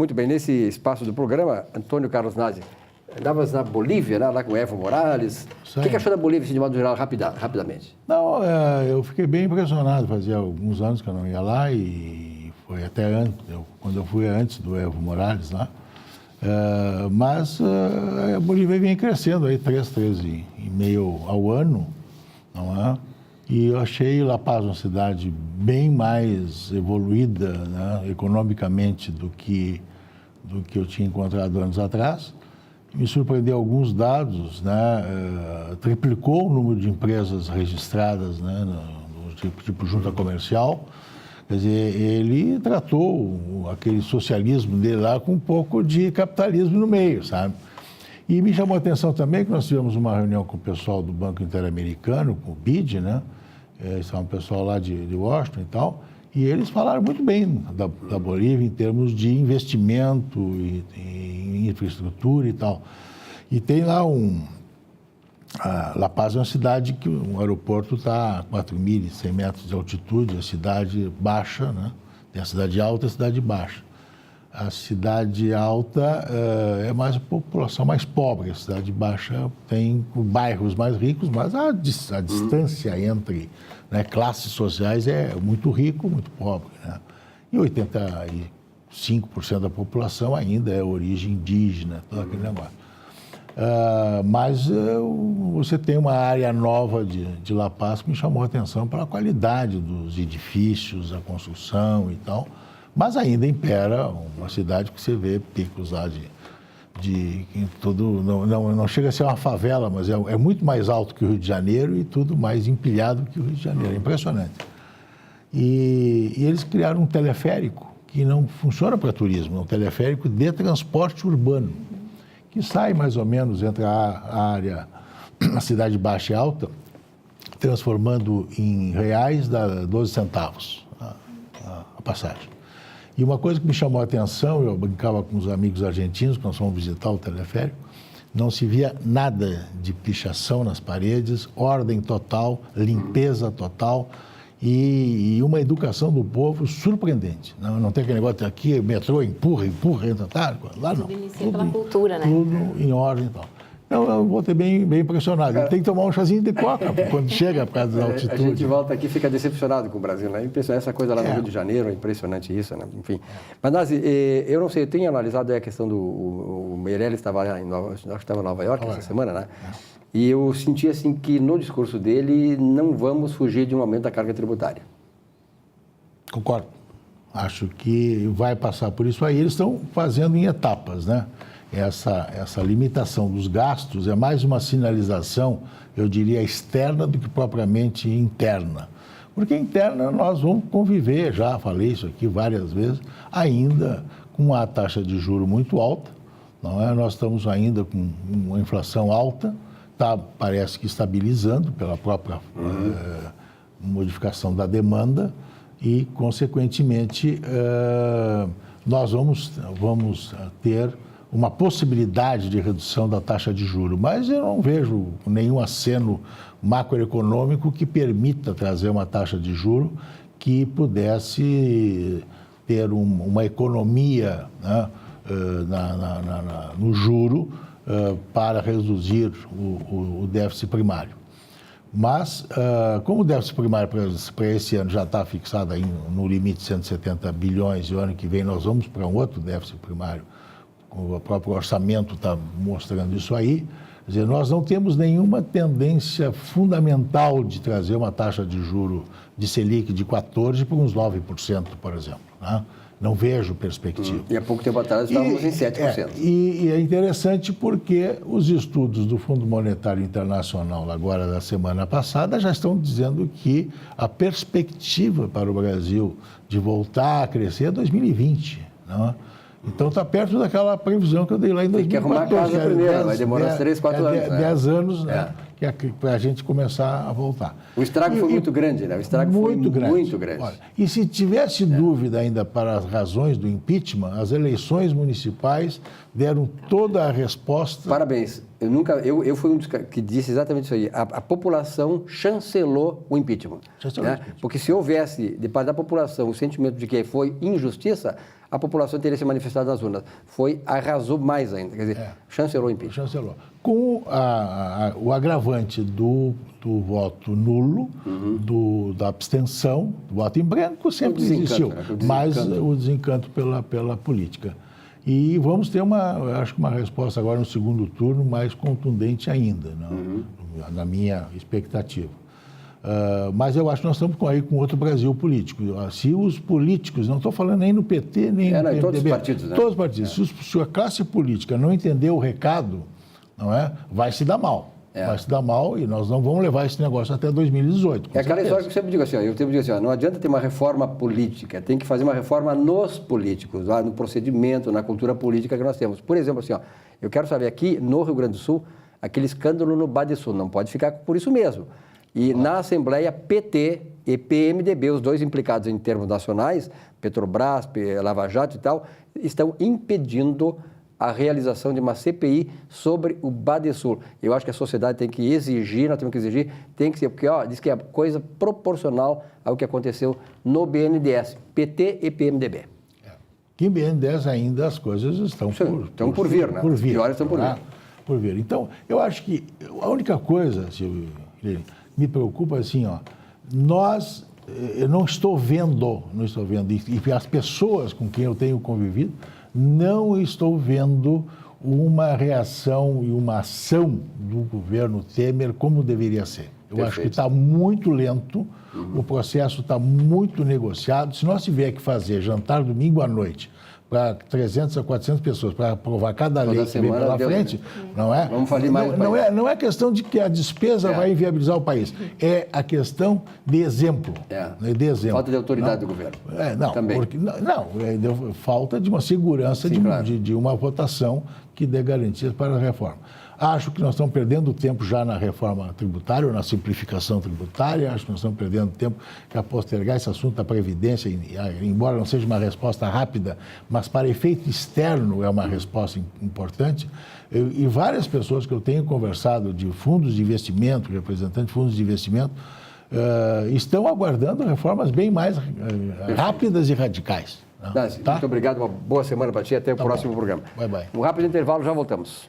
Muito bem, nesse espaço do programa, Antônio Carlos Nazi, andavas na Bolívia, né, lá com o Evo Morales. O que achou da Bolívia, de modo geral, rapidamente? Não, eu fiquei bem impressionado. Fazia alguns anos que eu não ia lá e foi até antes, quando eu fui antes do Evo Morales lá. Mas a Bolívia vem crescendo aí 3,5 ao ano, não é? E eu achei La Paz uma cidade bem mais evoluída, né, economicamente do que eu tinha encontrado anos atrás. Me surpreendeu alguns dados, né? Triplicou o número de empresas registradas, né, no tipo junta comercial. Quer dizer, ele tratou aquele socialismo dele lá com um pouco de capitalismo no meio, sabe? E me chamou a atenção também que nós tivemos uma reunião com o pessoal do Banco Interamericano, com o BID, né? Esse é um pessoal lá de Washington e tal, e eles falaram muito bem da Bolívia em termos de investimento em infraestrutura e tal. E tem lá La Paz é uma cidade que o aeroporto está a 4.100 metros de altitude, a cidade baixa, né? Tem a cidade alta e a cidade baixa. A cidade alta é mais a população mais pobre, a cidade baixa tem bairros mais ricos, mas a distância entre, né, classes sociais é muito rico, muito pobre, né? E 85% da população ainda é origem indígena, todo aquele negócio. Mas você tem uma área nova de La Paz que me chamou a atenção pela qualidade dos edifícios, a construção e tal. Mas ainda impera uma cidade que você vê picos lá de tudo, não chega a ser uma favela, mas é muito mais alto que o Rio de Janeiro e tudo mais empilhado que o Rio de Janeiro. É impressionante. E eles criaram um teleférico que não funciona para turismo, é um teleférico de transporte urbano, que sai mais ou menos entre a área, a cidade baixa e alta, transformando em reais 12 centavos a passagem. E uma coisa que me chamou a atenção, eu brincava com os amigos argentinos, quando nós fomos visitar o teleférico, não se via nada de pichação nas paredes, ordem total, limpeza total e uma educação do povo surpreendente. Não tem aquele negócio aqui, metrô, empurra, entra, tá? Lá não. Tudo inicia pela cultura, né? Tudo em ordem e tal. Eu voltei bem impressionado. Tem que tomar um chazinho de coca quando chega por causa da altitude. A gente volta aqui e fica decepcionado com o Brasil, né? Impressionante essa coisa lá no Rio de Janeiro, é impressionante isso, né? Enfim. Mas, Nazi, eu não sei, eu tenho analisado a questão do... O Meirelles estava em Nova York essa semana, né? E eu senti, assim, que no discurso dele não vamos fugir de um aumento da carga tributária. Concordo. Acho que vai passar por isso aí. Eles estão fazendo em etapas, né? Essa limitação dos gastos é mais uma sinalização, eu diria, externa do que propriamente interna. Porque interna nós vamos conviver, já falei isso aqui várias vezes, ainda com a taxa de juros muito alta, não é? Nós estamos ainda com uma inflação alta, parece que estabilizando pela própria modificação da demanda e, consequentemente, nós vamos ter uma possibilidade de redução da taxa de juros, mas eu não vejo nenhum aceno macroeconômico que permita trazer uma taxa de juros que pudesse ter uma economia, né, no juro para reduzir o déficit primário. Mas, como o déficit primário para esse ano já está fixado aí no limite de 170 bilhões e o ano que vem nós vamos para um outro déficit primário, o próprio orçamento está mostrando isso aí. Quer dizer, nós não temos nenhuma tendência fundamental de trazer uma taxa de juro de Selic de 14% para uns 9%, por exemplo, né? Não vejo perspectiva. E há pouco tempo atrás estávamos em 7%. E é interessante porque os estudos do Fundo Monetário Internacional, agora da semana passada, já estão dizendo que a perspectiva para o Brasil de voltar a crescer é 2020, né? Então está perto daquela previsão que eu dei lá em 2014. Tem que arrumar a casa primeiro, vai demorar 3, 4 anos. 10 anos, né? Para a gente começar a voltar. O estrago foi muito grande, né? O estrago foi muito grande. Olha, e se tivesse dúvida ainda para as razões do impeachment, as eleições municipais deram toda a resposta. Parabéns. Eu fui um dos que disse exatamente isso aí. A população chancelou o impeachment. Né? Porque se houvesse, de parte da população, o sentimento de que foi injustiça, a população teria se manifestado nas urnas. Arrasou mais ainda. Quer dizer, chancelou o impeachment. Chancelou. Com o agravante do voto nulo, da abstenção, do voto em branco, sempre existiu. Mas o desencanto pela política. E vamos ter acho que uma resposta agora no segundo turno mais contundente ainda, na minha expectativa. Mas eu acho que nós estamos aí com outro Brasil político. Se os políticos, não estou falando nem no PT, nem no PMDB, todos os partidos, né? Todos os partidos. Se a classe política não entender o recado, não é, vai se dar mal. Vai se dar mal e nós não vamos levar esse negócio até 2018. É aquela história que eu sempre digo assim, não adianta ter uma reforma política, tem que fazer uma reforma nos políticos, no procedimento, na cultura política que nós temos. Por exemplo, assim, eu quero saber aqui no Rio Grande do Sul, aquele escândalo no Badesul, não pode ficar por isso mesmo. E na Assembleia, PT e PMDB, os dois implicados em termos nacionais, Petrobras, Lava Jato e tal, estão impedindo a realização de uma CPI sobre o Badesul. Eu acho que a sociedade tem que exigir, nós temos que exigir, tem que ser, porque diz que é coisa proporcional ao que aconteceu no BNDES, PT e PMDB. Que em BNDES ainda as coisas estão por vir, né? Por vir. Piores estão por vir. Então, eu acho que a única coisa, Silvio, me preocupa assim, eu não estou vendo, e as pessoas com quem eu tenho convivido, não estou vendo uma reação e uma ação do governo Temer como deveria ser. Eu acho que está muito lento, o processo está muito negociado. Se nós tiver que fazer jantar domingo à noite para 300 a 400 pessoas para aprovar cada lei que vem pela frente, não é? Vamos fazer mais não é questão de que a despesa vai inviabilizar o país, é a questão de exemplo. De exemplo. Falta de autoridade do governo. Também. Falta de uma segurança de uma votação que dê garantias para a reforma. Acho que nós estamos perdendo tempo já na reforma tributária, ou na simplificação tributária. Acho que nós estamos perdendo tempo para postergar esse assunto da Previdência, embora não seja uma resposta rápida, mas para efeito externo é uma resposta importante. E várias pessoas que eu tenho conversado de fundos de investimento, representantes de fundos de investimento, estão aguardando reformas bem mais rápidas e radicais. Muito obrigado, uma boa semana para ti, até o próximo programa. Bye, bye. Um rápido intervalo, já voltamos.